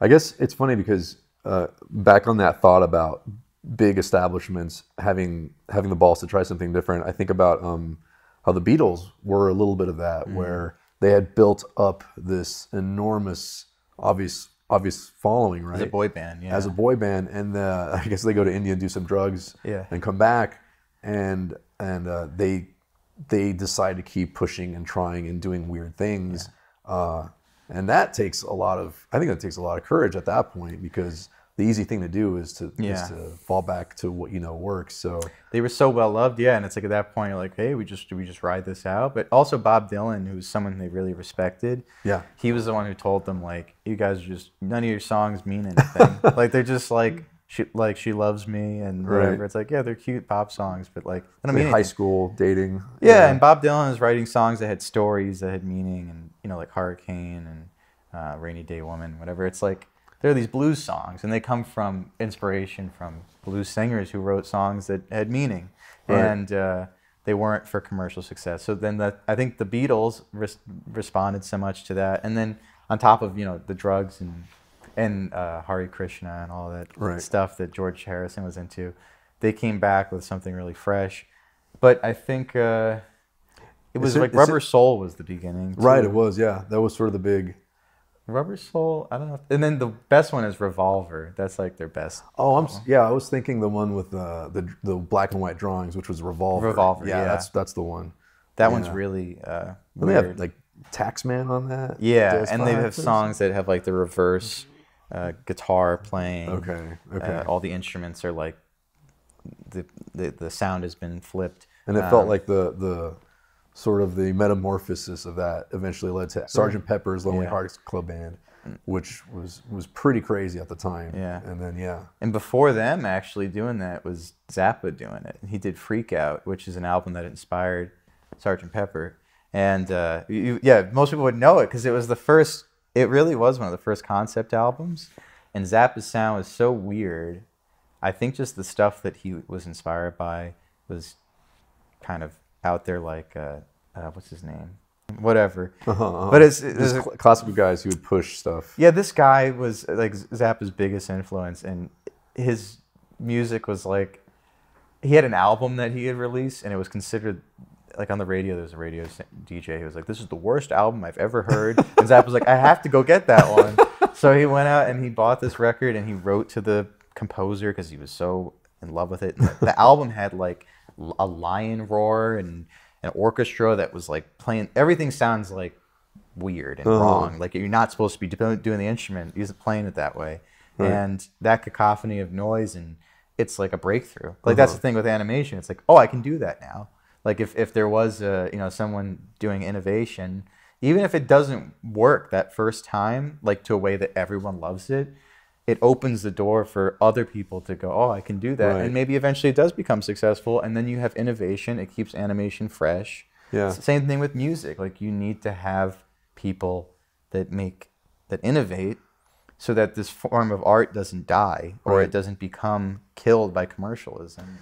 I guess it's funny because back on that thought about big establishments having the balls to try something different, I think about how the Beatles were a little bit of that, where they had built up this enormous, obvious following, right? As a boy band, yeah. As a boy band, and I guess they go to India and do some drugs, Yeah. and come back, and they decide to keep pushing and trying and doing weird things. Yeah. And that takes a lot of, I think that takes a lot of courage at that point, because the easy thing to do is to fall back to what you know works. So they were so well loved, yeah. And it's like at that point, you're like, hey, we just ride this out. But also Bob Dylan, who's someone they really respected. Yeah, he was the one who told them, like, you guys are just, none of your songs mean anything. Like they're just like she loves me and whatever. Right. It's like, yeah, they're cute pop songs, but like I don't mean high school dating. Yeah, and Bob Dylan is writing songs that had stories, that had meaning, and you know, like Hurricane and Rainy Day Woman, whatever. It's like there are these blues songs, and they come from inspiration from blues singers who wrote songs that had meaning, right. And they weren't for commercial success. So then I think the Beatles responded so much to that, and then on top of, you know, the drugs and Hare Krishna and all that stuff that George Harrison was into, they came back with something really fresh. But I think it was Rubber Soul was the beginning, too. Right, it was, yeah. That was sort of the big... Rubber Soul, I don't know. And then the best one is Revolver. That's like their best. Oh, I was thinking the one with the black and white drawings, which was Revolver. Revolver, yeah. That's the one. That one's really weird. They have like Taxman on that. Yeah, and they have songs that have like the reverse guitar playing. Okay. All the instruments are like the sound has been flipped. And it felt like the sort of the metamorphosis of that eventually led to Sgt. Pepper's Lonely Hearts Club Band, which was pretty crazy at the time. Yeah. And then and before them actually doing that was Zappa doing it. He did Freak Out, which is an album that inspired Sgt. Pepper. And most people would know it because it was the first. It really was one of the first concept albums, and Zappa's sound was so weird. I think just the stuff that he was inspired by was kind of out there, like what's his name? Whatever. But it's classical guys who would push stuff. Yeah, this guy was like Zappa's biggest influence, and his music was like, he had an album that he had released, and it was considered, like on the radio, there's a radio DJ who was like, this is the worst album I've ever heard. And Zappa was like, I have to go get that one. So he went out and he bought this record, and he wrote to the composer because he was so in love with it. And the album had like a lion roar and an orchestra that was like playing. Everything sounds like weird and wrong. Like you're not supposed to be doing the instrument. He's playing it that way. Right. And that cacophony of noise, and it's like a breakthrough. Like that's the thing with animation. It's like, oh, I can do that now. Like if there was someone doing innovation, even if it doesn't work that first time, like to a way that everyone loves it, it opens the door for other people to go, oh, I can do that. Right. And maybe eventually it does become successful, and then you have innovation. It keeps animation fresh. Yeah. It's the same thing with music. Like you need to have people that innovate so that this form of art doesn't die or it doesn't become killed by commercialism.